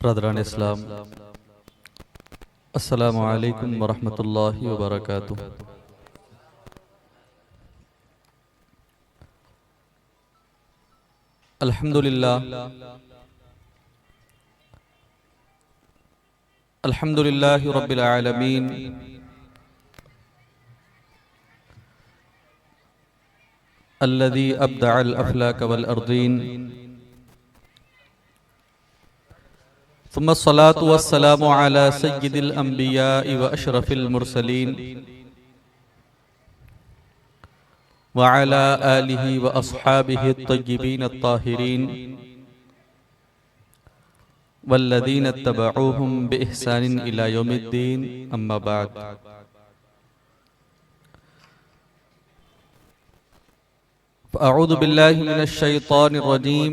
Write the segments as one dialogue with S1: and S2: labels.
S1: Brethren इस्लाम, अस्सलामु अलैकुम वरहमतुल्लाहि वबरकातुह। अल्हम्दुलिल्लाह अल्हम्दुलिल्लाहि रब्बिल आलमीन, अल्लज़ी अब्दअल अफ़लाक वल अर्दीन, सुम्मस्सलातु वस्सलामु अला सय्यिदिल अंबियाइ व अशरफिल मुरसलीन व अला आलिहि व अस्हाबिहि अत्तय्यिबीन अत्ताहिरीन वल्लज़ीन इत्तबअूहुम बिइहसानिन इला यौमिद्दीन, अम्मा बाद। फ़अऊज़ु बिल्लाहि मिनश शैतानिर रजीम,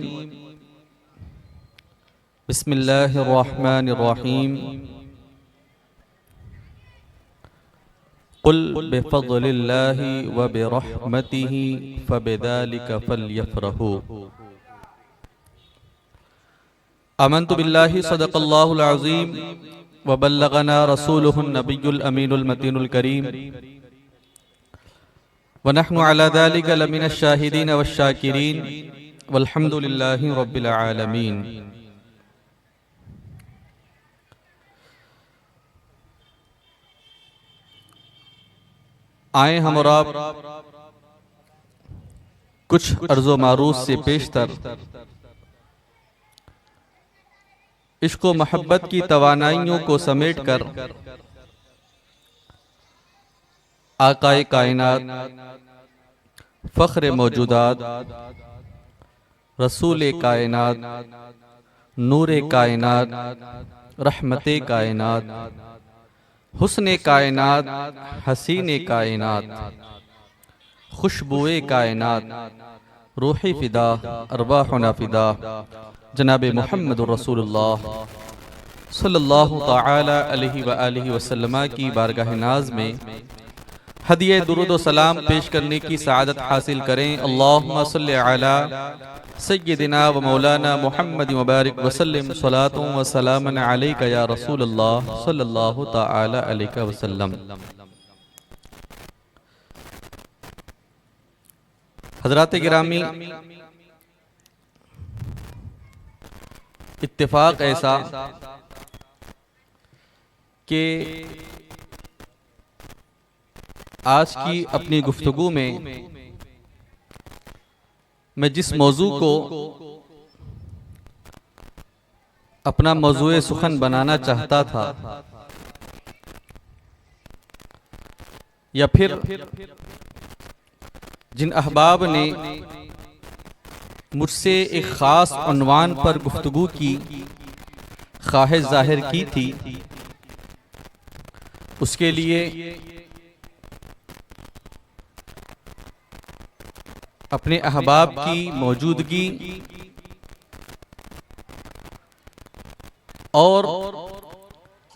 S1: बिस्मिल्लाहिर्रहमानिर्रहीम। कुल बिफ़ज़्लिल्लाहि व बिरहमतिहि फ़बिज़ालिका फ़ल्यफ़रहू। आमन्तु बिल्लाहि सदक़ल्लाहुल अज़ीम व बल्लगना रसूलुहुन नबियुल अमीनुल मतीनुल करीम व नहनु अला ज़ालिका लमिनश शाहिदीन वश्शाकिरीन वल्हम्दुलिल्लाहि रब्बिल आलमीन। आए हम और आप कुछ अर्ज़ो मारूज़ से पेशतर इश्क़ व मोहब्बत की तवानाइयों को समेट कर आकाए कायनात, फ़ख्र मौजूदात, रसूल कायनात, नूर कायनात, रहमते कायनात, हुस्न कायनात, हसीन कायनात, खुशबुए कायनात, रूही फ़िदा, अरवाहुना फ़िदा जनाबे मुहम्मदुर रसूलुल्लाह सल्लल्लाहु तआला अलैहि व आलिहि वसल्लम की बारगाह नाज में हदिये दुरूद व सलाम पेश करने की सआदत हासिल करें। अल्लाहुम्मा सल्लि अला सय्यिदिना व मौलाना मुहम्मद मुबारक वसल्लम, सलातु व सलामन अलैका या रसूलल्लाह सल्लल्लाहु तआला अलैहि वसल्लम। हज़रात गिरामी, इत्तेफाक ऐसा कि आज की अपनी गुफ्तगू में मैं जिस मौजू को अपना मौजूए सुखन बनाना चाहता था, या फिर जिन अहबाब ने मुझसे एक ख़ास उन्वान पर गुफ्तगू की ख्वाहिश जाहिर की थी, उसके लिए अपने अहबाब की मौजूदगी और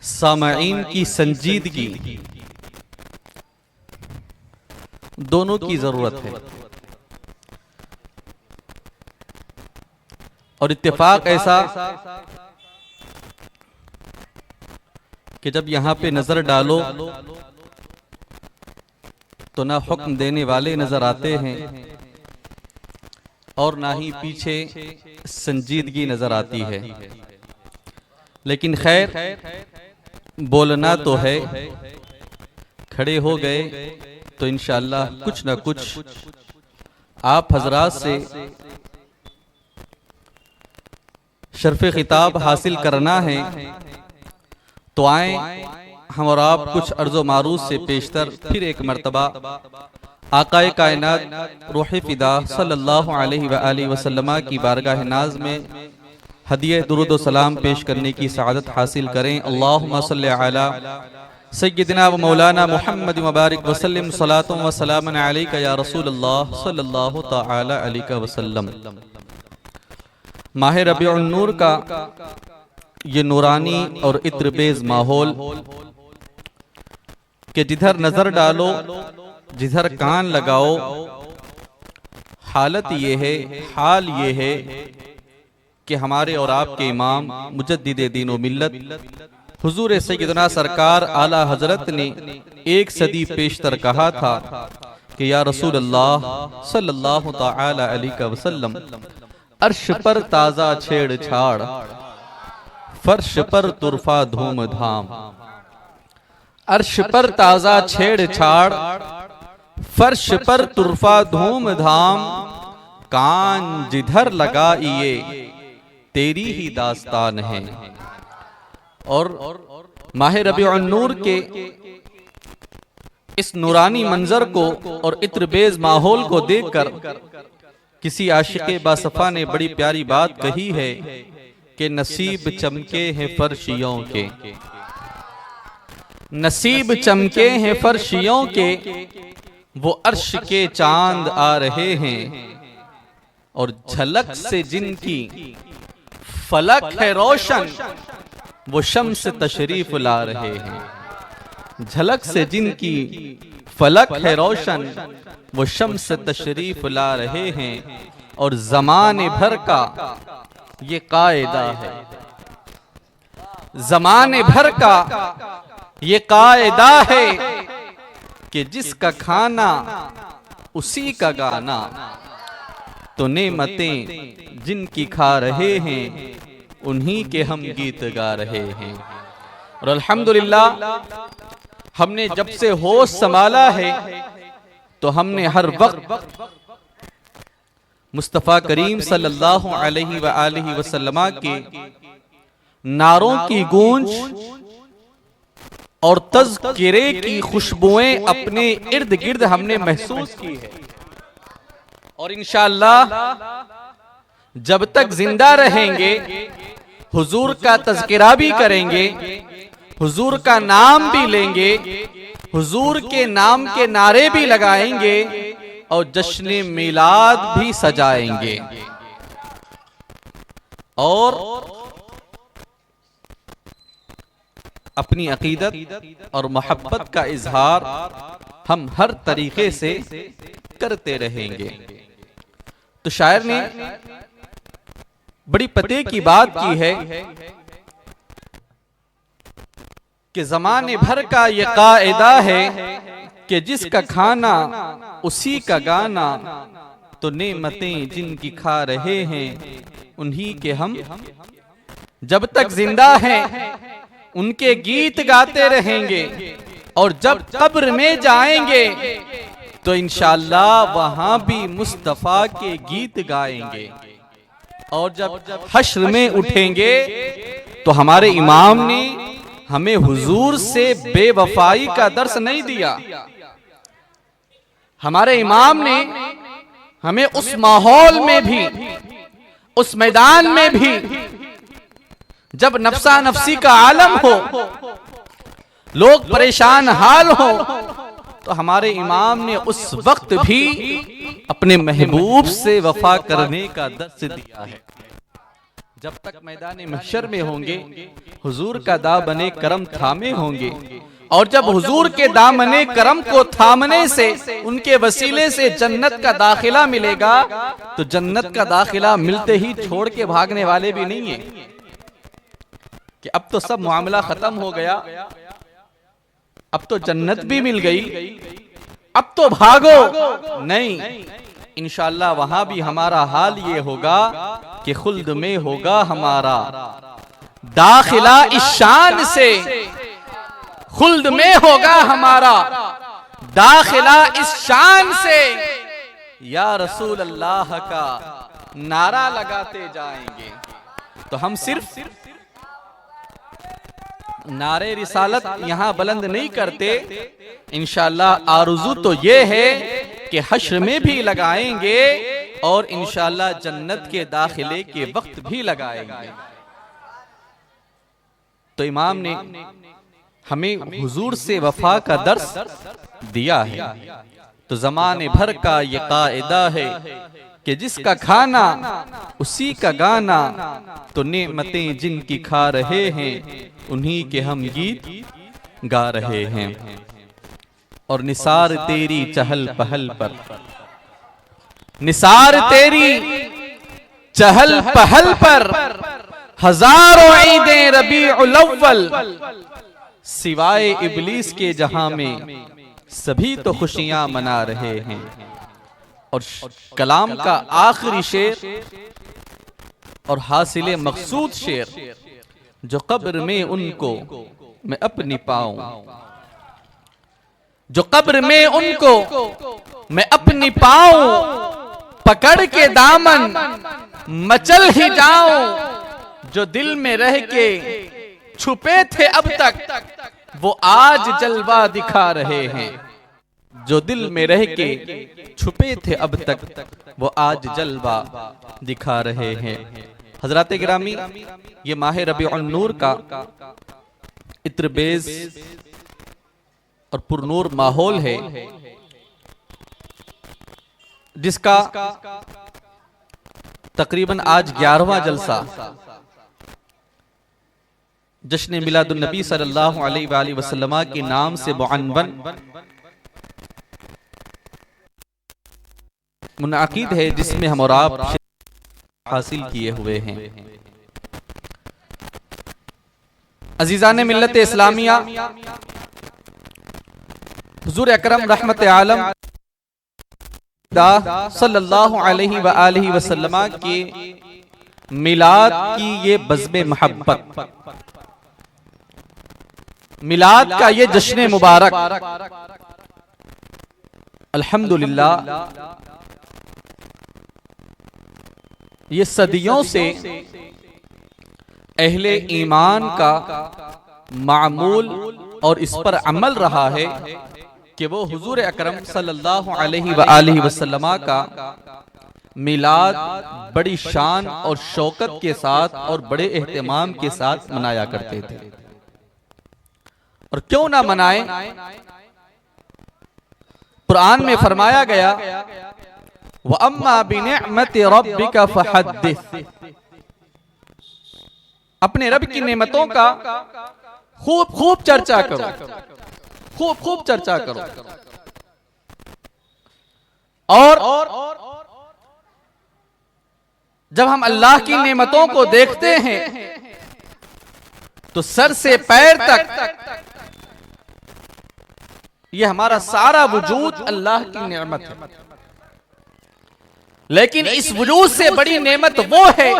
S1: सामाईन की संजीदगी दोनों की ज़रूरत है। और इत्तेफाक ऐसा कि जब यहाँ पे नजर डालो तो ना हुक्म देने वाले नजर आते हैं और ना ही पीछे संजीदगी नजर आती है। लेकिन खैर, बोलना तो है, खड़े हो गए तो इंशाअल्लाह कुछ ना कुछ आप हजरात से शर्फ़ खिताब हासिल करना है। तो आए हम और आप कुछ अर्ज़ो मारूज़ से पेशतर फिर एक मर्तबा आकाए कायनात रूह फ़िदा सल्लल्लाहु अलैहि व आलिहि वसल्लम की बारगाह नाज में हदिये दुरूद व सलाम पेश करने की सआदत हासिल करें। अल्लाहुम्मा सल्लि अला सय्यिदिना व मौलाना मुहम्मद मुबारक वसल्लम, सलातु व सलामन अलैका या रसूलल्लाह सल्लल्लाहु तआला अलैहि वसल्लम। माह रबीउन नूर का ये नूरानी और इत्रबेज माहौल कि जिधर नजर डालो, जिधर कान लगाओ, हालत ये है, हाल ये है कि हमारे और आपके इमाम मुजद्दिद दीन व मिल्लत हुजूर सैयदना सरकार आला हजरत ने 1 सदी पेशतर कहा था कि या रसूल अल्लाह सल्लल्लाहु तआला अलैहि वसल्लम, अर्श पर ताजा छेड़छाड़, फर्श पर तुरफा धूमधाम। अर्श पर ताजा छेड़छाड़, फर्श पर तुरफा धूमधाम, कान जिधर लगाइए तेरी ही दास्तान है। और माह रबीउन नूर के इस नूरानी मंजर को और इत्रबेज माहौल को देखकर किसी आशिक़े बासफ़ा ने बड़ी प्यारी बात कही है कि नसीब चमके हैं फर्शियों के, नसीब चमके हैं फर्शियों के, वो अर्श के चांद आ रहे हैं और झलक से जिनकी फलक है रोशन, वो शम्स तशरीफ ला रहे हैं। झलक से जिनकी फलक है रोशन, वो शम्स तशरीफ ला रहे हैं। और जमाने भर का ये कायदा है, जमाने भर का ये कायदा है कि जिसका खाना उसी का गाना, तो नेमतें जिनकी खा रहे हैं उन्हीं के हम गीत गा रहे हैं। और अल्हम्दुलिल्लाह हमने जब से होश संभाला है तो हमने हर वक्त मुस्तफ़ा करीम सल्लल्लाहु अलैहि व आलिहि वसल्लम के नारों की गूंज और तज़किरे की खुशबुएं अपने इर्द गिर्द हमने महसूस की है। और इंशाअल्लाह जब तक जिंदा रहेंगे हुजूर का तज़किरा भी करेंगे, हुजूर का नाम भी लेंगे, हुजूर के नाम के नारे भी लगाएंगे और जश्न मिलाद भी सजाएंगे। और अपनी अकीदत और मोहब्बत का इजहार हम हर तरीके से करते रहेंगे। तो शायर ने बड़ी पते की बात की है कि जमाने भर का ये कायदा है कि जिसका खाना उसी का गाना, तो नेमतें जिनकी खा रहे हैं उन्हीं के हम जब तक जिंदा हैं उनके गीत गाते रहेंगे। और जब कब्र में जाएंगे तो इंशाअल्लाह वहां भी मुस्तफा के गीत गाएंगे। और जब हश्र में उठेंगे तो हमारे इमाम ने हमें हुजूर से बेवफाई का दर्स नहीं दिया। हमारे इमाम ने हमें उस माहौल में भी, उस मैदान में भी जब नफ्सा नफ्सी का आलम हो, लोग परेशान हाल हो, तो हमारे इमाम ने उस वक्त भी अपने महबूब से वफा करने का दर्स दिया है। जब तक मैदान महशर में होंगे हुजूर का दामने करम थामे होंगे। और जब हुजूर के दामने करम को थामने से, उनके वसीले से जन्नत का दाखिला मिलेगा, तो जन्नत का दाखिला मिलते ही छोड़ के भागने वाले भी नहीं है कि अब तो सब मामला खत्म हो गया, अब तो जन्नत भी मिल गई, अब तो भागो। नहीं, इंशाअल्लाह वहां भी हमारा हाल ये होगा कि खुल्द में होगा हमारा दाखिला इस शान से, खुल्द में होगा हमारा दाखिला इस शान से। या रसूल अल्लाह का नारा लगाते जाएंगे। तो हम सिर्फ नारे रिसालत यहां बुलंद नहीं करते, इंशाअल्लाह आरज़ू तो ये है कि हश्र में भी लगाएंगे और इंशाअल्लाह जन्नत के दाखिले के वक्त भी लगाएंगे। तो इमाम ने हमें हुजूर से वफा का दर्स दिया है। तो जमाने भर का ये कायदा है कि जिसका खाना उसी का गाना, तो नेमतें जिनकी खा रहे हैं उन्हीं के हम गीत गा रहे हैं। और निसार तेरी चहल पहल पर, निसार तेरी चहल पहल पर हजारों ईदें रबीउल अव्वल, सिवाय इबलीस के जहां में सभी तो खुशियां मना रहे हैं। और कलाम का आखिरी शेर और हासिले मकसूद शेर, जो कब्र में उनको मैं अपनी पाऊं, जो कब्र में उनको मैं अपनी पाऊं, पकड़ के दामन मचल ही जाऊं। जो दिल में रह के छुपे थे अब तक, वो आज जलवा दिखा रहे हैं। जो दिल में रह के छुपे थे अब तक, वो आज जलवा दिखा रहे हैं। हजरात गिरामी, ये माह रबीउन नूर का इत्रबेज और पुरनूर माहौल है, जिसका तकरीबन आज 11वां जलसा जश्न मिलादुन नबी सल्लल्लाहु अलैहि वसल्लम के नाम से मुअन्वन मुनाकिद है, जिसमें हम और आप हासिल किए हुए हैं। अजीजान मिल्लत इस्लामिया, हुजूर अकरम रहमत आलम सल्लल्लाहु अलैहि वसल्लम के मिलाद की ये बज़्म मोहब्बत, मिलाद का ये जश्न मुबारक, अल्हम्दुलिल्लाह ये सदियों से अहले ईमान का मामूल और इस पर अमल रहा है कि वो हुजूर अकरम सल्लल्लाहु अलैहि वसल्लम का मिलाद बड़ी शान और शौकत के साथ और बड़े एहतमाम के साथ मनाया करते थे। और क्यों ना मनाएं, कुरान में फरमाया गया व अम्मा बिनिअमति रब्बिका फहद्दिस, अपने रब की नेमतों का खूब खूब चर्चा करो, खूब खूब चर्चा करो। और जब हम अल्लाह की नेमतों को देखते हैं तो सर से पैर तक ये हमारा सारा वजूद अल्लाह की नेमत है। लेकिन इस वजूद से बड़ी नेमत वो है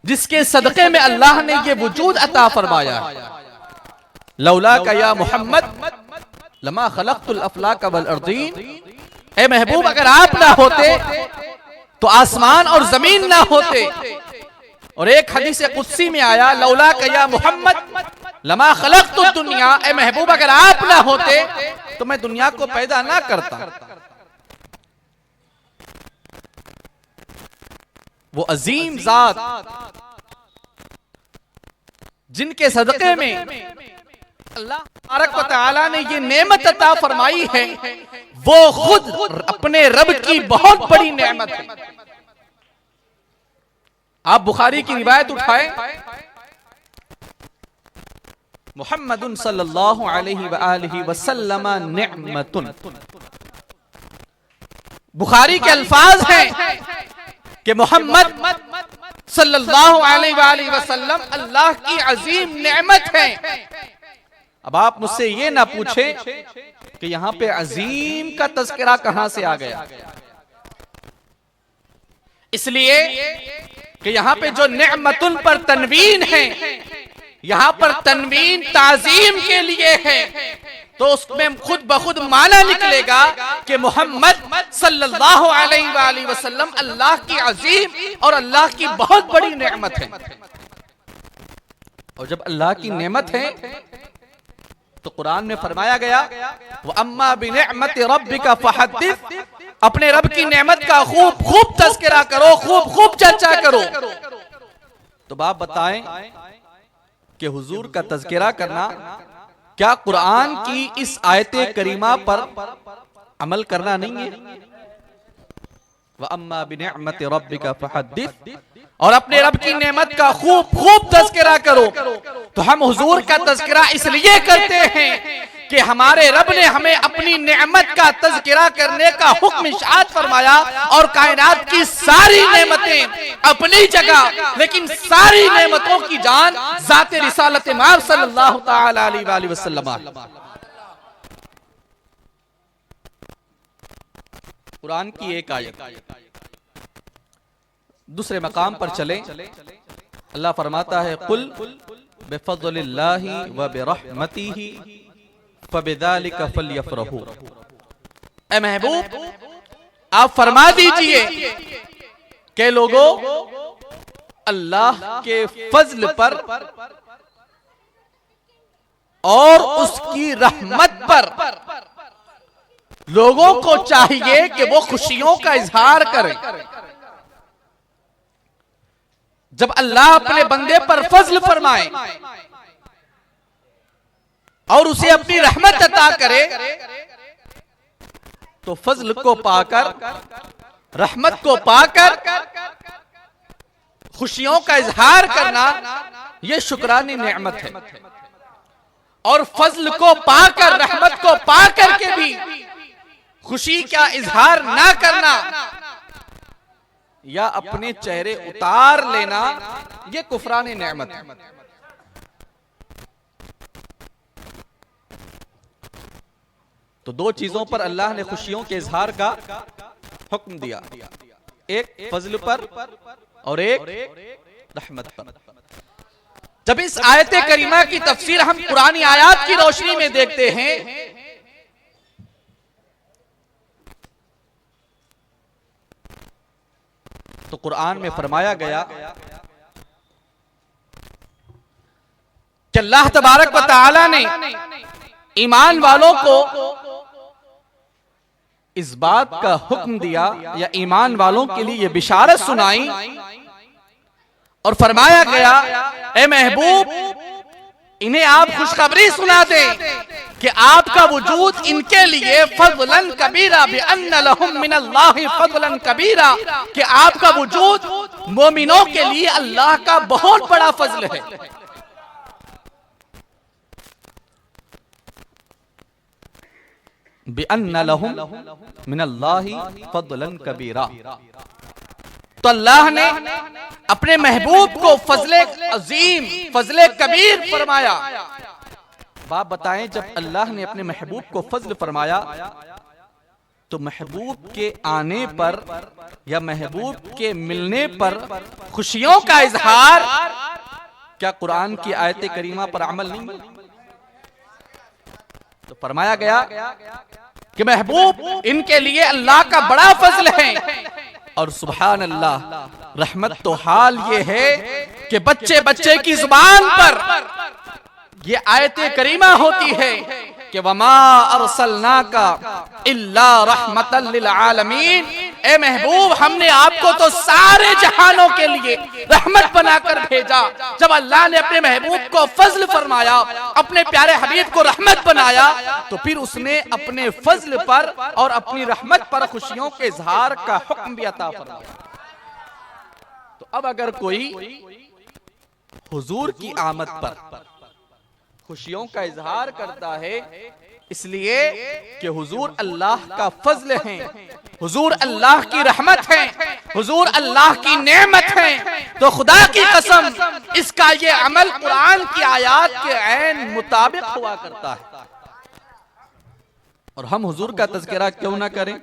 S1: जिसके सदक़े में अल्लाह ने ये वजूद अता फरमाया। लौला का या मोहम्मद लमा खलक़तुल अफ़लाक वल अर्दीन, ए महबूब अगर आप ना होते तो आसमान और जमीन ना होते। और एक हदीस कुदसी में आया लौला का या मोहम्मद लमा खलक़तुद दुनिया, ए महबूब अगर आप ना होते तो मैं दुनिया को पैदा ना करता। वो अजीम जात जिनके सदक़े में अल्लाह तबारक व तआला ने ये नेमत अता फरमाई है, वो खुद अपने रब की बहुत बड़ी नेमत है। आप बुखारी की रिवायत उठाएं, मुहम्मदुन सल्लल्लाहु अलैहि वसल्लम निअमतुन, बुखारी के अल्फाज हैं कि मोहम्मद सल्लल्लाहु अलैहि वसल्लम अल्लाह की अजीम नेमत है। अब आप मुझसे ये ना पूछें कि यहां पे अजीम का तज़किरा कहां से आ गया, इसलिए कि यहां पे जो नेमतुन पर तनवीन है, यहां पर तनवीन ताजीम के लिए है, तो उसमें खुद ब खुद माना निकलेगा कि मोहम्मद सल्लल्लाहु अलैहि वसल्लम अल्लाह की अजीम और अल्लाह की बहुत बड़ी नेमत है। और जब अल्लाह की नेमत है तो कुरान में फरमाया गया व अम्मा बिनिअमति रब्बिका फहद्दिस, अपने रब की नेमत का खूब खूब तज़किरा करो, खूब खूब चर्चा करो। तो आप बताएं कि हुजूर का तज़किरा करना क्या कुरान की इस आयते करीमा पर अमल करना नहीं है? व अम्मा बिनिअमति रब्बिका फहद्दिस, और अपने रब की नेमत का खूब खूब तज़किरा करो। तो हम हुजूर का तज़किरा इसलिए करते हैं कि हमारे रब ने हमें अपनी नेमत का तज़किरा करने का हुक्म इरशाद फरमाया, और कायनात की सारी नेमतें
S2: अपनी जगह, लेकिन सारी नेमतों की जान जाते रिसालत माब सल्लल्लाहु तआला अलैहि वसल्लम।
S1: कुरान की एक आयत, दूसरे मकाम पर चले, अल्लाह फरमाता है कुल बिफज़लिल्लाहि व बिरहमतिही फबिज़ालिका फलयफ़रहू।
S2: ए महबूब, आप फरमा दीजिए कि लोगों, अल्लाह के फजल पर और उसकी रहमत पर लोगों को चाहिए कि वो खुशियों का इजहार करें। जब अल्लाह अपने बंदे पर फजल फरमाए और उसे अपनी रहमत अता करे, तो फजल को पाकर, रहमत को पाकर खुशियों का इजहार करना यह शुक्रानी नेमत है। और फजल को पाकर, रहमत को पाकर के भी खुशी का इजहार ना करना या अपने चेहरे उतार लेना, यह कुफरानी नेमत है।
S1: तो दो चीजों पर अल्लाह ने खुशियों के इजहार का हुक्म दिया, एक फजल पर और एक रहमत पर।
S2: जब इस आयत करीमा की तफसीर हम पुरानी आयात की रोशनी में देखते हैं,
S1: तो कुरान में फरमाया गया
S2: कि अल्लाह तबारक व तआला ने ईमान वालों को
S1: इस बात का हुक्म दिया या ईमान वालों के लिए यह बिशारत सुनाई
S2: और फरमाया गया, ए महबूब, इन्हें आप खुशखबरी सुना दें कि आपका वजूद इनके लिए फज़लन कबीरा बिअन्न लहुम मिनल्लाहि फज़लन कबीरा, कि आपका वजूद मोमिनों के लिए अल्लाह का बहुत बड़ा फजल है।
S1: बिअन्न लहुम मिनल्लाहि फज़लन कबीरा।
S2: तो अल्लाह ने अपने महबूब को फजले अजीम, फजले कबीर फरमाया।
S1: बाप बताएं, जब अल्लाह ने अपने महबूब को फजल फरमाया तो महबूब के आने पर या महबूब के मिलने पर
S2: खुशियों का इजहार
S1: क्या कुरान की आयत करीमा पर अमल नहीं? तो फरमाया गया
S2: कि महबूब इनके लिए अल्लाह का बड़ा फजल है।
S1: और सुभान अल्लाह, रहमत तो हाल ये है
S2: कि बच्चे बच्चे की जुबान पर ये आयत करीमा होती है कि वमा अरसलनाका इल्ला रहमतल लिल आलमीन। ए महबूब, हमने आपको तो सारे जहानों के लिए रहमत बनाकर भेजा। जब अल्लाह ने अपने महबूब को फजल फरमाया, अपने प्यारे हबीब को रहमत बनाया, तो फिर उसने अपने फजल पर और अपनी रहमत पर खुशियों के इजहार का हुक्म भी अता फरमाया। तो अब अगर कोई
S1: हुजूर की आमद पर खुशियों का इजहार करता है इसलिए कि हुजूर अल्लाह का फजल है,
S2: हुजूर अल्लाह की रहमत है, हुजूर अल्लाह की नेमत है, तो खुदा की कसम इसका ये अमल कुरान की आयात के ऐन मुताबिक हुआ करता है।
S1: और हम हुजूर का तज़किरा क्यों ना करें?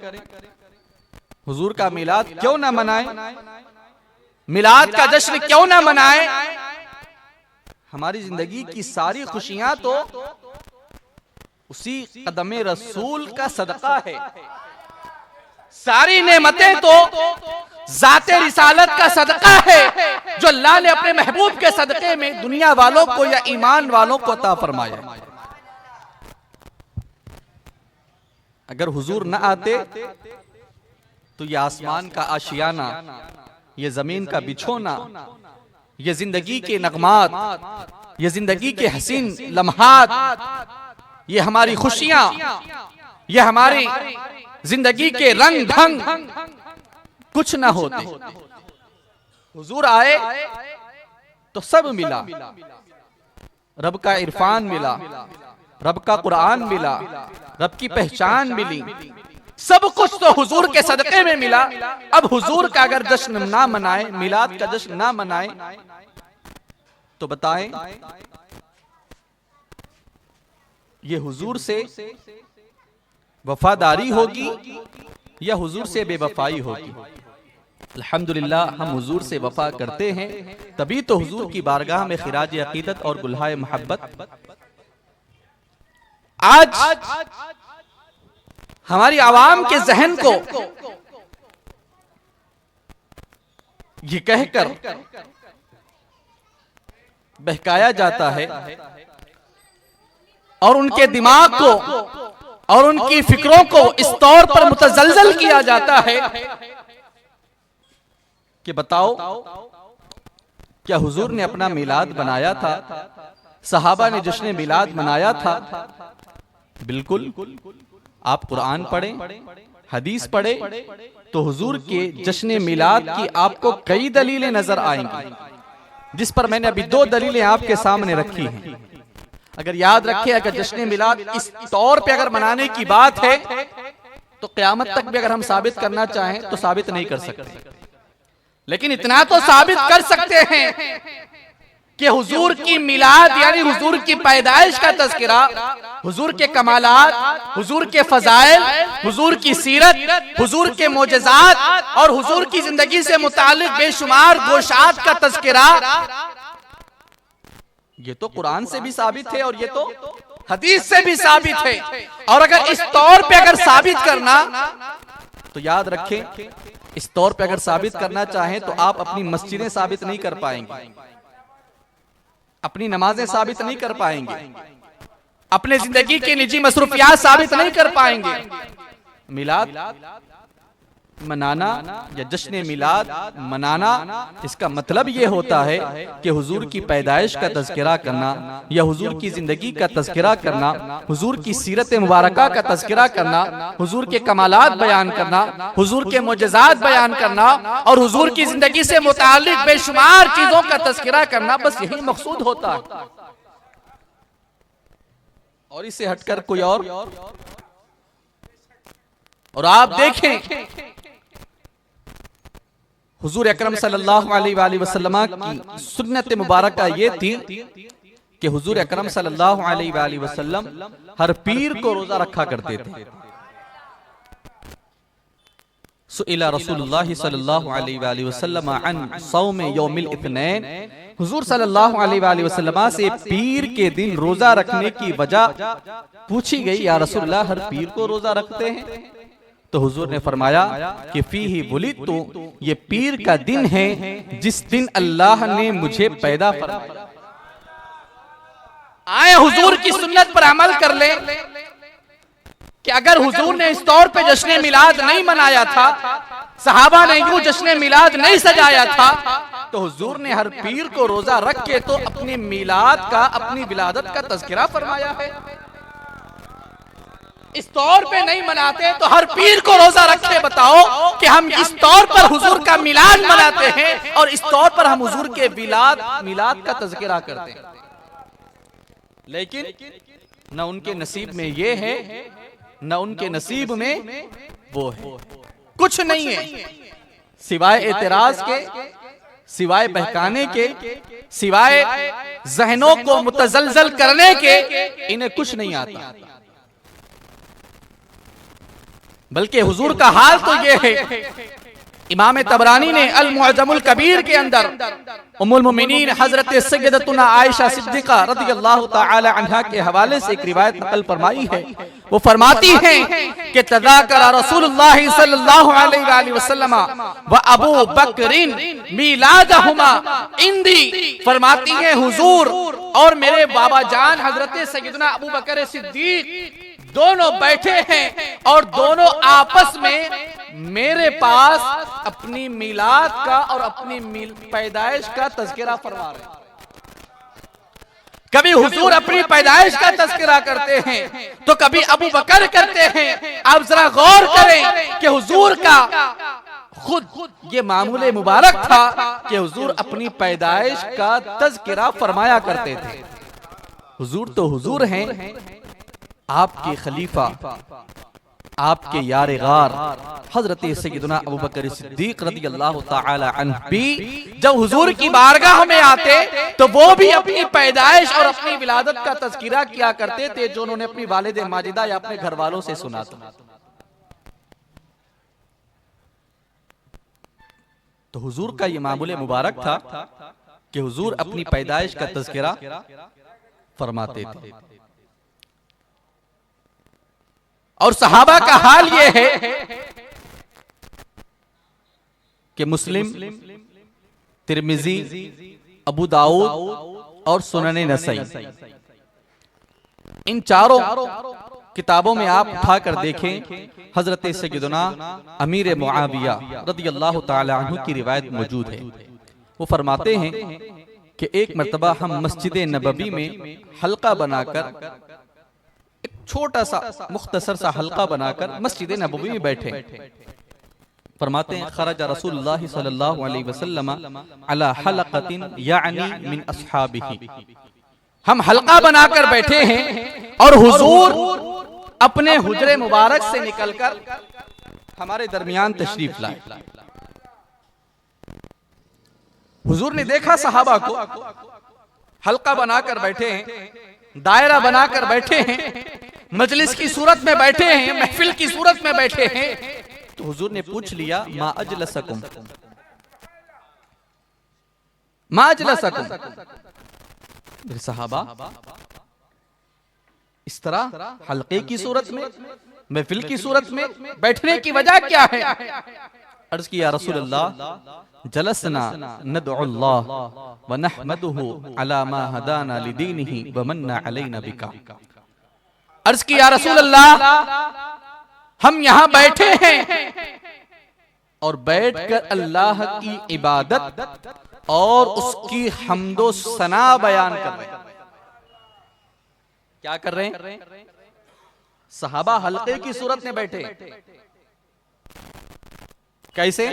S1: हुजूर का मिलाद क्यों ना मनाएं?
S2: मिलाद का जश्न क्यों ना मनाएं?
S1: हमारी जिंदगी की सारी खुशियां तो उसी कदमे रसूल का सदका है।
S2: सारी नेमतें तो जाते रिसालत का सदका है जो अल्लाह ने अपने महबूब के सदके में दुनिया वालों को या ईमान वालों को अता फरमाया।
S1: अगर हुजूर न आते तो ये आसमान का आशियाना, ये जमीन का बिछोना, ये जिंदगी के नगमात, ये जिंदगी के हसीन लम्हात, ये हमारी खुशियां, ये हमारी जिंदगी के रंग ढंग कुछ ना होते। हुजूर आए तो सब मिला, रब का इरफान मिला, रब का कुरान मिला, रब की पहचान मिली,
S2: सब कुछ तो हुजूर के सदक़े में मिला। अब हुजूर का अगर जश्न ना मनाए, मिलाद का जश्न ना मनाए, तो बताएं ये हुजूर से वफादारी होगी या हुजूर से बेवफाई होगी? अल्हम्दुलिल्लाह हम हुजूर से वफा करते हैं, तभी तो हुजूर की बारगाह में खिराज अकीदत और गुल्हाए मोहब्बत। आज हमारी आवाम के जहन को ये कहकर बहकाया जाता है और उनके दिमाग को और उनकी फिक्रों को इस तौर पर मुतजलजल किया जाता है कि बताओ क्या हुजूर ने अपना मिलाद बनाया था? सहाबा ने जश्न मिलाद मनाया था? बिल्कुल। आप कुरान पढ़ें, हदीस पढ़ें तो हुजूर के जश्न मिलाद की आपको कई दलीलें नजर आएंगी, जिस पर मैंने अभी 2 दलीलें आपके सामने रखी हैं। अगर याद रखें, अगर जश्न मिलाद इस तौर पे अगर मनाने की बात है तो क़यामत तक भी अगर हम साबित करना चाहें तो साबित नहीं कर सकते, लेकिन इतना तो साबित कर सकते हैं कि हुजूर की मिलाद यानी हुजूर की पैदाइश का तज़किरा, हुजूर के कमालात, हुजूर के फजाइल, हुजूर की सीरत, हुजूर के मोजज़ात और हुजूर की जिंदगी से मुताल्लिक बेशुमार गोशात का तज़किरा, ये तो कुरान से भी साबित है और ये तो हदीस से भी साबित है। और अगर इस तौर पे अगर साबित करना, तो याद रखें इस तौर पे अगर साबित करना चाहें तो आप अपनी मस्जिदें साबित नहीं कर पाएंगे, अपनी नमाजें साबित नहीं कर पाएंगे, अपने जिंदगी की निजी मसरूफियात साबित नहीं कर पाएंगे। मिलाद मनाना या जश्न मिलाद मनाना, इसका मतलब ये होता है कि हुजूर की पैदाइश का तज़किरा करना या हुजूर की जिंदगी का तज़किरा करना, हुजूर की सीरत मुबारका का तज़किरा करना, हुजूर के कमालात बयान करना, हुजूर के मोजज़ात बयान करना और हुजूर की जिंदगी से मुताल्लिक बेशुमार चीजों का तज़किरा करना, बस यही मकसूद होता है। और इससे हटकर कोई और आप देखें हुजूर अकरम सल्लल्लाहु अलैहि वसल्लम की सुन्नत मुबारका ये थी कि हुजूर अकरम सल्लल्लाहु अलैहि वसल्लम हर पीर को रोजा रखा करते थे। सुइला रसूलुल्लाह सल्लल्लाहु अलैहि वसल्लम अन सौम यौमिल इत्नैन, हुजूर सल्लल्लाहु अलैहि वसल्लम से पीर के दिन रोजा रखने की वजह पूछी गई, या रसूलल्लाह हर पीर को रोजा रखते हैं? तो हुजूर ने फरमाया कि फीही वुलिदतु, ये पीर का दिन है जिस दिन अल्लाह ने मुझे पैदा फरमाया। आए हुजूर की सुन्नत पर अमल कर ले कि अगर हुजूर ने इस तौर पे जश्न मिलाद नहीं मनाया था, सहाबा ने यूं जश्न मिलाद नहीं सजाया था, तो हुजूर ने हर पीर को रोजा रख के तो अपने मिलाद का, अपनी विलादत का तज़किरा फरमाया है। इस तौर पे नहीं मनाते तो हर पीर को रोजा रखे। बताओ कि हम इस तौर पर हुजूर का मिलाद मनाते हैं और इस तौर पर हम हुजूर के मिलाद का तज़किरा करते हैं, लेकिन न उनके नसीब में ये है न उनके नसीब में वो है। कुछ नहीं है सिवाय एतराज के, सिवाय बहकाने के, सिवाय जहनों को मुतजलजल करने के, इन्हें कुछ नहीं आता। बल्कि हुजूर का हाल तो ये है, इमाम तबरानी ने अल मुअज्जमुल कबीर के अंदर उम्मुल मोमिनीन हजरत सय्यदतुना आयशा सिद्दीका रज़ियल्लाहु तआला अन्हा के हवाले से एक रिवायत नकल फरमाई है। वो फरमाती हैं कि तज़ाकरा रसूलुल्लाह सल्लल्लाहु अलैहि वसल्लम व अबू बकरिन मिलादहुमा इंदी। फरमाती हैं हुजूर और मेरे बाबा जान हजरत सय्यदना अबू बकर सिद्दीक दोनों बैठे हैं और दोनों आपस में मेरे पास अपनी मिलाद का और अपनी पैदाइश का तज़किरा फरमा रहे हैं। कभी हुजूर अपनी पैदाइश का तज़किरा करते हैं तो कभी अबू बकर करते हैं। आप जरा गौर करें कि हुजूर का खुद ये मामूले मुबारक था कि हुजूर अपनी पैदाइश का तज़किरा फरमाया करते थे। हुजूर तो हुजूर हैं, आपके खलीफा आपके यार गार हजरत सैयदना अबू बकर सिद्दीक रज़ियल्लाहु ताला अन्हु भी जब हुजूर की बारगाह में आते तो वो भी अपनी पैदाइश और अपनी विलादत का तज़किरा किया करते थे जो उन्होंने अपनी वालिद माजिदा या अपने घर वालों से सुना था। तो हुजूर का ये मामूल मुबारक था कि हुजूर अपनी पैदाइश का तज़किरा फरमाते थे। और सहाबा का हाल ये है कि मुस्लिम, तिरमिजी, अबू दाऊद और सुनन नसई, इन चारों किताबों में आप उठाकर देखें हजरत सैयदना अमीर मुआविया रज़ियल्लाहु ताला अन्हु की रिवायत मौजूद है। वो फरमाते हैं कि एक मर्तबा हम मस्जिद नबवी में हल्का बनाकर, एक छोटा सा मुख्तसर सा हल्का बनाकर मस्जिद नबवी में बैठे। फरमाते हैं खरज रसूलुल्लाह सल्लल्लाहु अलैहि वसल्लम अला हलक़तिन यानी मिन अस्हाबिही। हम हल्का बनाकर बैठे हैं और हुजूर अपने हुजरे मुबारक से निकलकर हमारे दरमियान तशरीफ लाए। हुजूर ने देखा सहाबा को हल्का बनाकर बैठे हैं, दायरा बनाकर बैठे हैं, मजलिस की सूरत में बैठे हैं, महफिल की सूरत में बैठे हैं। तो हुजूर ने पूछ लिया मा अजलसकुम, मा अजलसकुम। मेरे सहाबा इस तरह हल्के की सूरत में, महफिल की सूरत में बैठने की वजह क्या है? अर्ज किया रसूलुल्लाह जलसना नदउल्लाह व नहमदुहु अला मा हदाना लिदीनिही व मन्ना अलैना बिका। अर्ज किया रसूलुल्लाह हम यहां बैठे हैं और बैठकर अल्लाह की इबादत और उसकी हम्दो सना बयान कर रहे हैं। क्या कर रहे हैं? सहाबा हल्के की सूरत में बैठे। कैसे?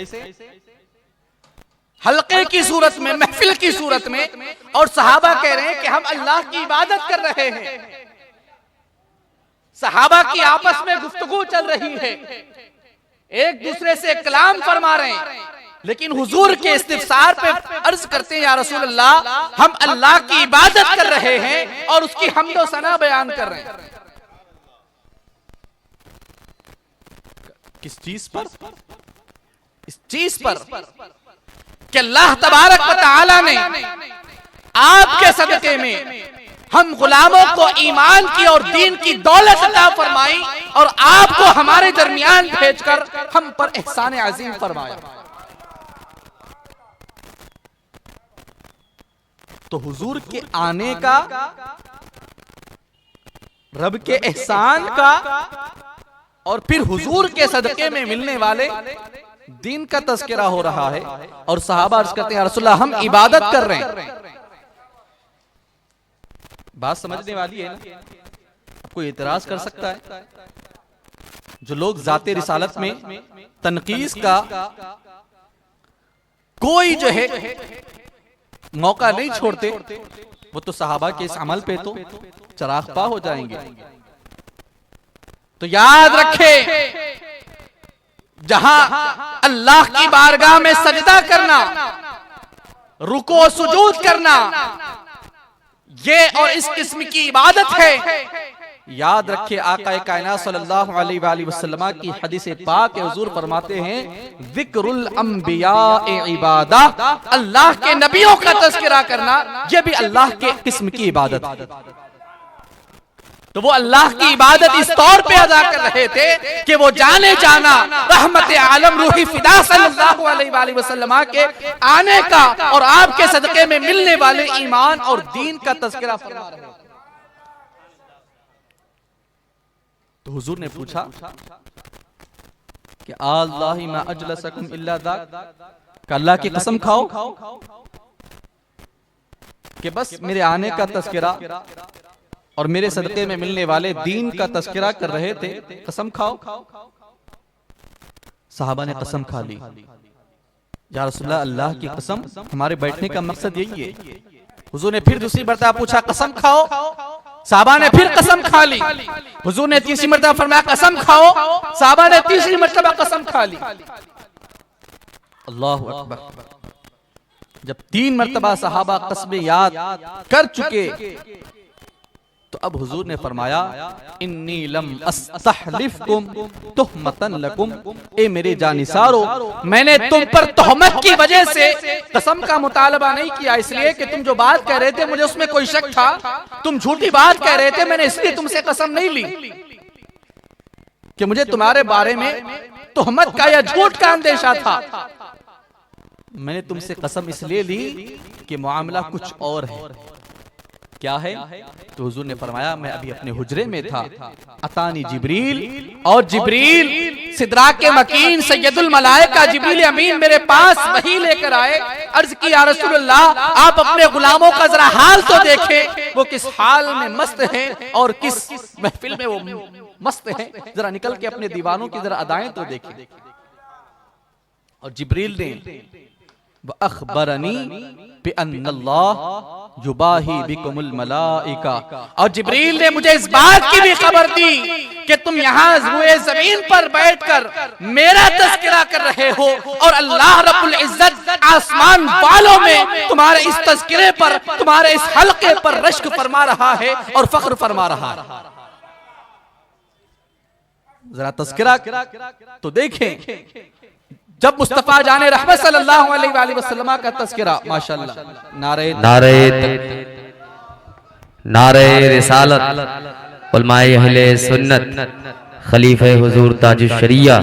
S2: हल्के की सूरत में, महफिल की सूरत में, और सहाबा कह रहे हैं कि हम अल्लाह की इबादत कर रहे हैं। सहाबा की आपस में गुफ्तगू चल रही है, एक दूसरे से कलाम फरमा रहे हैं, लेकिन हुजूर के इस्तिफसार पे अर्ज करते हैं या रसूल अल्लाह हम अल्लाह की इबादत कर रहे हैं और उसकी हम्दो सना बयान कर रहे हैं। किस चीज पर? इस चीज पर कि अल्लाह तबारक व तआला ने आपके सदके में हम गुलामों को ईमान की और दीन की दौलत अता फरमाई और आपको हमारे दरमियान भेजकर हम पर एहसान अजीम फरमाया। तो हुजूर के आने का, रब के एहसान का और फिर हुजूर के सदके में मिलने वाले दीन का तज़किरा हो रहा है। और सहाबा अर्ज करते हैं रसूलल्लाह हम इबादत कर रहे हैं। बात समझने वाली है ना? कोई एतराज कर सकता है? जो लोग जाते रिसालत में तनकीस का कोई जो है मौका नहीं छोड़ते, वो तो सहाबा के इस अमल पे तो चरागपा हो जाएंगे। तो याद रखे, जहां अल्लाह की बारगाह में सजदा करना, रुको सुजूद करना, ये और इस किस्म की इबादत है। याद रखे आका कायनात सल्लल्लाहु अलैहि वसल्लम की हदीस पाक हुजूर फरमाते हैं जिक्रुल अंबिया इबादा, अल्लाह के नबियों का तज़किरा करना यह भी अल्लाह के किस्म की इबादत है। तो वो अल्लाह की इबादत इस तौर पे अदा कर रहे थे कि वो जाने जाना रहमत आलम रूही फिदा सल्लल्लाहु अलैहि वसल्लम के आने का और आपके सदके में मिलने वाले ईमान और दीन का तज़किरा फरमा रहे थे। तो हुजूर ने पूछा कि अल्लाह मा अजलसकुम इल्ला ज़ाक, अल्लाह की कसम खाओ कि बस मेरे आने का तज़किरा और मेरे सदके में मिलने वाले दीन का तज़किरा कर रहे थे, कसम खाओ। सहाबा ने कसम खा ली। या रसूलल्लाह अल्लाह की कसम, हमारे बैठने का मकसद यही है। हुजूर ने फिर दूसरी मर्तबा पूछा कसम खाओ, साहबा ने फिर कसम खा ली। हुजूर ने तीसरी मर्तबा फरमाया कसम खाओ, साहबा ने तीसरी मर्तबा कसम खा ली। अल्लाहु अकबर। जब 3 मर्तबा सहाबा कसमें याद कर चुके तो अब हुजूर ने फरमाया इन्नी लम अस्तहलिफकुम तुहमतन लकुम, ए मेरे जानिसारो, मैंने तुम पर तोहमत की वजह से कसम का मुतालबा नहीं किया, इसलिए कि तुम जो बात कह रहे थे मुझे उसमें कोई शक था, तुम झूठी बात कह रहे थे, मैंने इसलिए तुमसे कसम नहीं ली कि मुझे तुम्हारे बारे में तोहमत का या झूठ का अंदेशा था। मैंने तुमसे कसम इसलिए ली कि मामला कुछ और है। क्या है? तो हुजूर ने फरमाया मैं अभी अपने हुजरे में था, अतानी जिब्रील, और जिब्रील सिदरा के मकीन सैयदुल मलाइका जिब्रील अमीन मेरे पास वही लेकर आए। अर्ज की या रसूलल्लाह, आप अपने गुलामों का जरा हाल तो देखें, वो किस हाल में मस्त हैं और किस महफिल में वो मस्त हैं, जरा निकल के अपने दीवानों की जरा अदाएं तो देखें। और जिब्रील ने अखबरनी बिअन्नल्लाह युबाही बिकुमुल मलाइका, और जिब्रील ने मुझे इस बात की भी खबर दी कि तुम यहाँ रुए जमीन पर बैठकर मेरा तज़किरा कर रहे हो और अल्लाह रब्बुल इज्जत आसमान वालों में तुम्हारे इस तज़किरे पर, तुम्हारे इस हल्के पर रश्क फरमा रहा है और फख्र फरमा रहा है। जरा तज़किरा तो देखें। जब मुस्तफा जाने रहमत सल्लल्लाहु अलैहि वसल्लम का तज़किरा, माशाअल्लाह,
S3: नारे रिसालत, उलमाए अहले सुन्नत, खलीफे हुजूर ताजुश शरिया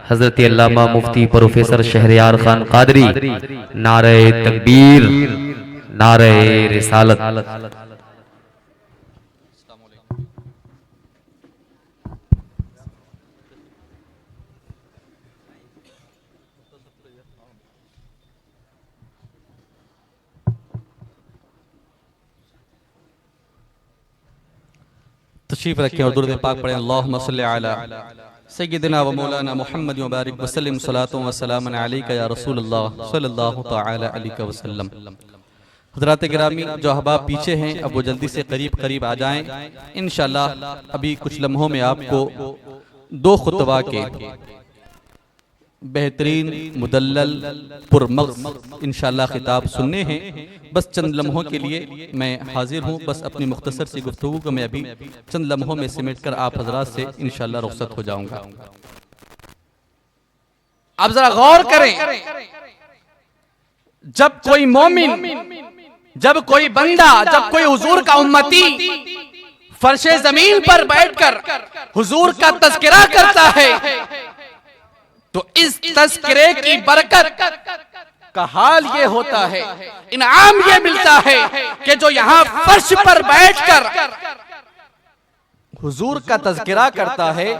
S3: हजरत अल्लामा मुफ्ती प्रोफेसर शहरयार खान कादरी, नारे तकबीर, नारे रिसालत।
S1: तशरीफ रखें और दुरूद पाक पढ़ें। अल्लाहुम्मा सल्लि अला सय्यिदिना व मौलाना मुहम्मद व बारिक व सल्लिम सलातु व सलामन अलैका या रसूलल्लाह सल्लल्लाहु तआला अलैहि वसल्लम। हज़रात गिरामी, जो अहबाब पीछे हैं अब वो जल्दी से करीब आ जाएं। इंशाअल्लाह अभी कुछ लम्हों में आपको 2 खुतबा के बेहतरीन मुदल्लल पुरमग़ज़ इंशाअल्लाह खिताब सुनने हैं। बस चंद लम्हों के लिए मैं हाजिर हूँ। बस अपनी मुख्तसर सी गुफ्तगू को मैं अभी चंद लम्हों में सिमट कर आप हजरात से इंशाअल्लाह रुखसत हो जाऊंगा।
S2: आप जरा गौर करें, जब कोई मोमिन, जब कोई बंदा, जब कोई हुजूर का उम्मती फर्शे जमीन पर बैठकर हुजूर का तज़किरा करता है तो इस तज़किरे की बरकत का हाल ये होता है, इनाम ये मिलता है कि जो यहाँ फर्श पर बैठकर हुजूर का तज़किरा करता है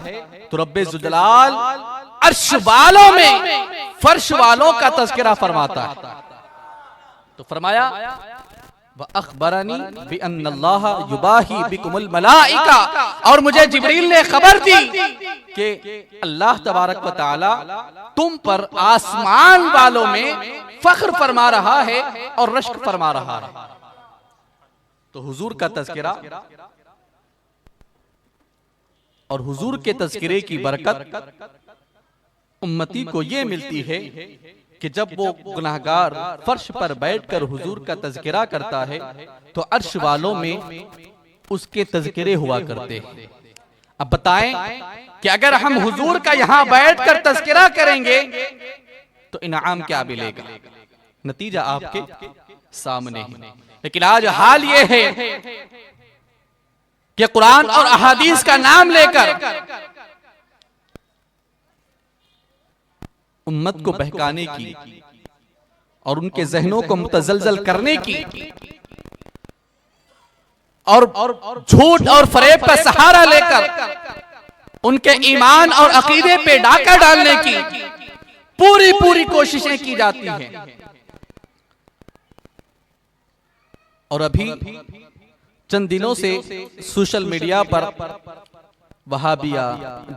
S2: तो रब्बे ज़ुजलाल अर्श वालों में फर्श वालों का तज़किरा फरमाता है। तो फरमाया व अखबरनी बिअन्नल्लाह युबाही बिकुमुल मलाइका, और मुझे जिब्रील ने खबर दी कि अल्लाह तबारक व तआला तुम पर आसमान वालों में फख्र फरमा रहा है और रश्क फरमा रहा है। तो हुजूर का तज़किरा और हुजूर के तज़किरे की बरकत उम्मती को ये मिलती है कि जब वो गुनाहगार फर्श पर बैठकर हुजूर का तज़किरा करता है तो अर्श वालों में उसके तज़किरे हुआ करते हैं। अब बताएं कि अगर हम हुजूर का यहाँ बैठकर तज़किरा करेंगे तो इनाम क्या मिलेगा? नतीजा आपके सामने है। लेकिन आज हाल ये है कि कुरान और अहादीस का नाम लेकर उम्मत को बहकाने की और उनके जहनों को मुतजलजल करने की और झूठ और फरेब का सहारा लेकर उनके ईमान और अकीदे पे डाका डालने की पूरी कोशिशें की जाती हैं। और अभी चंद दिनों से सोशल मीडिया पर वहाबिया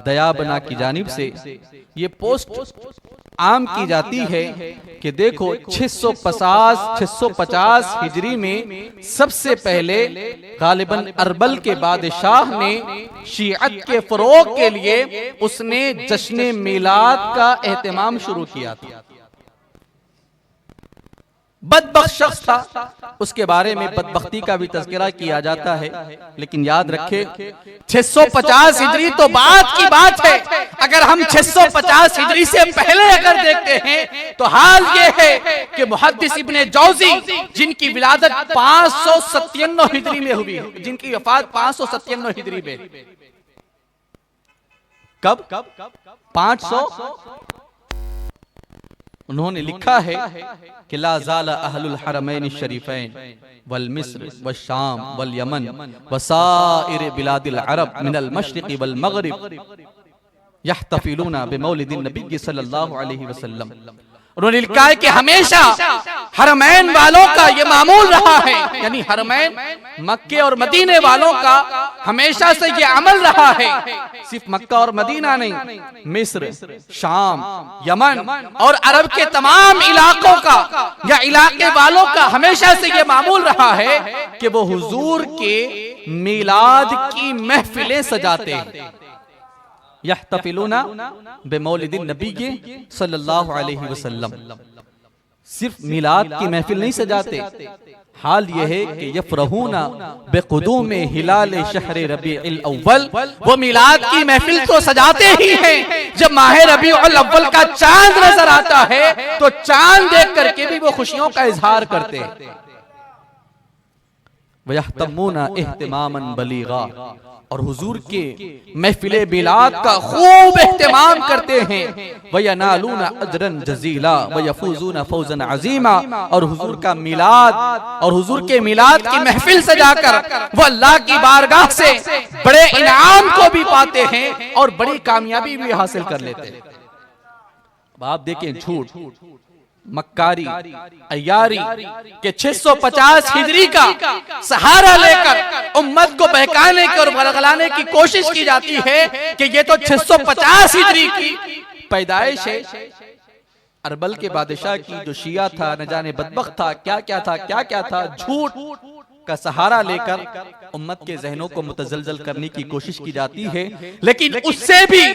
S2: दया बना की जानिब से ये पोस्ट आम की जाती है कि देखो 650 हिजरी में सबसे पहले गालिबन अरबल के बादशाह ने शियत के फरोग के लिए उसने जश्न मिलाद का एहतमाम शुरू किया था। बदबख्त शख्स था, उसके बारे में बदबख्ती का भी तज़किरा किया जाता है, लेकिन याद रखे 650 हिजरी तो बात की बात है। अगर हम 650 हिजरी से पहले अगर देखते हैं तो हाल ये है कि मुहद्दिस इब्ने जौज़ी जिनकी विलादत 597 हिजरी में हुई है, जिनकी वफात 597 हिजरी में, कब 500 उन्होंने लिखा है कि ला ज़ाला अहलुल हरमैन शरीफैन वल मिस्र व शाम वल यमन व साइर बिलादिल अरब मिनल मशरिक़ वल मग़रिब यहतफिलूना बिमौलिदिन नबी सल्लल्लाहु अलैहि वसल्लम। उन्होंने लिखा है कि हमेशा हरमैन वालों का ये मामूल रहा है, यानी हरमैन मक्के और मदीने वालों का हमेशा से ये अमल रहा है, सिर्फ मक्का और मदीना नहीं, मिस्र, शाम, यमन और अरब के तमाम इलाकों का या इलाके वालों का हमेशा से ये मामूल रहा है कि वो हुजूर के मिलाद की महफिलें सजाते हैं। यहतफिलूना बिमौलिदिन नबी सल्लल्लाहु अलैहि वसल्लम, सिर्फ मिलाद की महफिल नहीं सजाते, हाल यह है कि यफरहूना बिक़ुदूम हिलाल शहर रबीउल अव्वल, वो मिलाद की महफिल तो सजाते ही हैं। जब माह रबीउल अव्वल का चांद नजर आता है तो चांद देख करके भी वो खुशियों का इजहार करते हैं। वयहतमूना इहतिमामन बलीगा, और हुजूर के महफिले बिलाद का खूब एहतमाम करते हैं। वयनालूना अजरन जजीला वयफूजूना फौजन अजीमा, और हुजूर का मिलाद और हुजूर के मिलाद की महफिल सजाकर वो अल्लाह की बारगाह से बड़े इनाम को भी पाते हैं और बड़ी कामयाबी भी हासिल कर लेते हैं। अब आप देखें झूठ, मक्कारी, अय्यारी के 650 हिजरी का सहारा लेकर उम्मत को बहकाने की और बरगलाने की कोशिश की जाती है कि ये तो 650 हिजरी की पैदाइश है। अरबल के बादशाह की जो शिया था, न जाने बदबख्त था, क्या था, झूठ का सहारा लेकर उम्मत के जहनों को मुतजलजल करने की कोशिश की जाती है। लेकिन उससे भी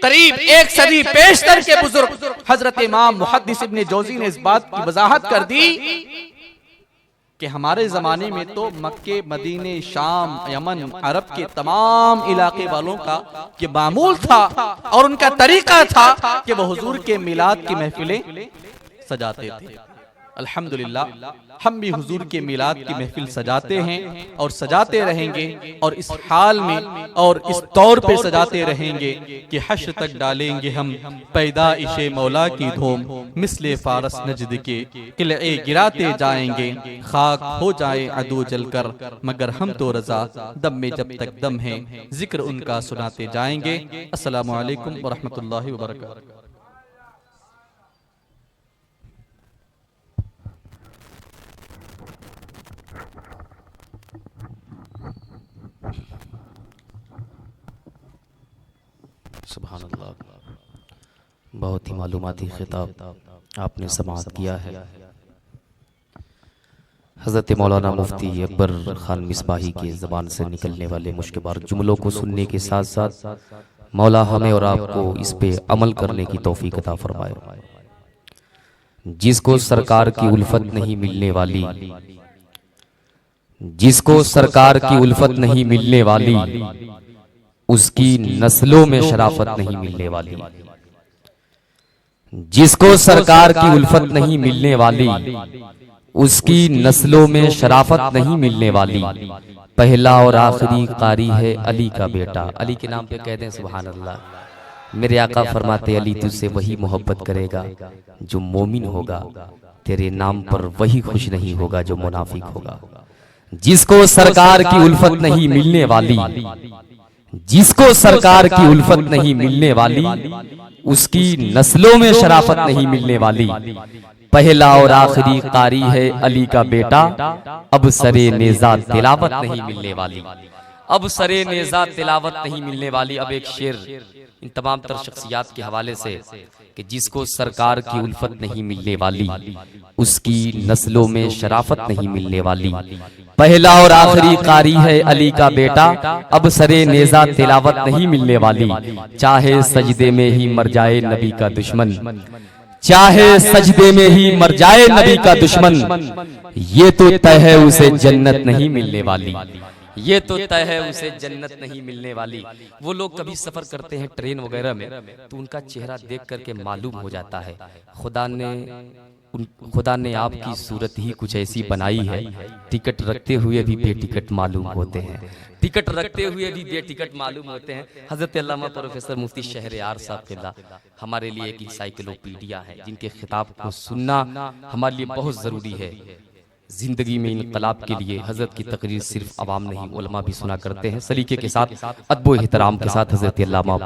S2: करीब एक सदी पेशतर के बुजुर्ग हजरत इमाम मुहद्दिस इब्ने जौज़ी ने इस बात की वजाहत कर दी कि हमारे जमाने में तो मक्के, मदीने, शाम, यमन, अरब के तमाम इलाके वालों का ये मामूल था और उनका तरीका था कि वह हुजूर के मिलाद की महफिलें सजाते थे। अल्हम्दुलिल्लाह हम भी हुजूर के मिलाद की महफिल सजाते हैं और सजाते रहेंगे, और इस हाल में और इस तौर पे सजाते रहेंगे कि हश्र तक डालेंगे हम पैदाइशे मौला की धूम, मिसले फारस नजद के किले गिराते जाएंगे, खाक हो जाए अदू जलकर मगर हम तो रजा, दम में जब तक दम है जिक्र उनका सुनाते जाएंगे। अस्सलामु अलैकुम व रहमतुल्लाहि व बरकातहू।
S3: सुभान अल्लाह, बहुत ही मालूमाती खिताब आपने समाअत किया है। हज़रत मौलाना मुफ्ती अकबर खान मिसबाही की ज़बान से निकलने वाले मुश्किल जुमलों को सुनने के साथ साथ मौला हमें और आपको इस पे अमल करने की तौफीक अता फरमाए। जिसको सरकार की उल्फत नहीं मिलने वाली, जिसको सरकार की उल्फत नहीं मिलने वाली, उसकी नस्लों में शराफत नहीं मिलने वाली। जिसको सरकार की उल्फत नहीं मिलने वाली, उसकी नस्लों में शराफत नहीं मिलने वाली। पहला और आखिरी कारी है अली का बेटा। अली के नाम पे कहते हैं सुभान अल्लाह। मेरे आका फरमाते अली तुझसे वही मोहब्बत करेगा जो मोमिन होगा, तेरे नाम पर वही खुश नहीं होगा जो मुनाफिक होगा। जिसको सरकार की उल्फत नहीं मिलने वाली, जिसको सरकार की उल्फत नहीं मिलने वाली, उसकी नस्लों में शराफत नहीं मिलने वाली। पहला और आखिरी कारी है अली का बेटा, अब सरे नेज़ा तिलावत नहीं मिलने वाली। अब सरे नेजा तिलावत नहीं मिलने वाली। अब एक शेर इन तमाम तर शख्सियात के हवाले से कि जिसको सरकार की उल्फत नहीं मिलने वाली, उसकी नस्लों में शराफत नहीं मिलने वाली। पहला और आखिरी कारी है अली का बेटा, अब सरे नेजा तिलावत नहीं मिलने वाली। चाहे सजदे में ही मर जाए नबी का दुश्मन, चाहे सजदे में ही मर जाए नबी का दुश्मन, ये तो तय है उसे जन्नत नहीं मिलने वाली। ये तो तय है उसे जन्नत नहीं मिलने वाली। वो लोग कभी सफर करते हैं ट्रेन वगैरह में तो उनका चेहरा देख करके मालूम हो जाता है खुदा ने आपकी सूरत ही कुछ ऐसी बनाई है, टिकट रखते हुए भी बेटिकट मालूम होते हैं, टिकट रखते हुए भी बेटिकट मालूम होते हैं। हजरत अल्लामा प्रोफेसर मुफ्ती शहरयार साहब फिल्ला हमारे लिए एक इंसाइक्लोपीडिया है, जिनके खिताब को सुनना हमारे लिए बहुत जरूरी है। जिंदगी में इनकलाब के लिए हजरत की तकरीर सिर्फ अवाम नहीं उलमा भी सुना करते हैं। सलीके के साथ, अदब एहतराम के साथ हजरत अल्लामा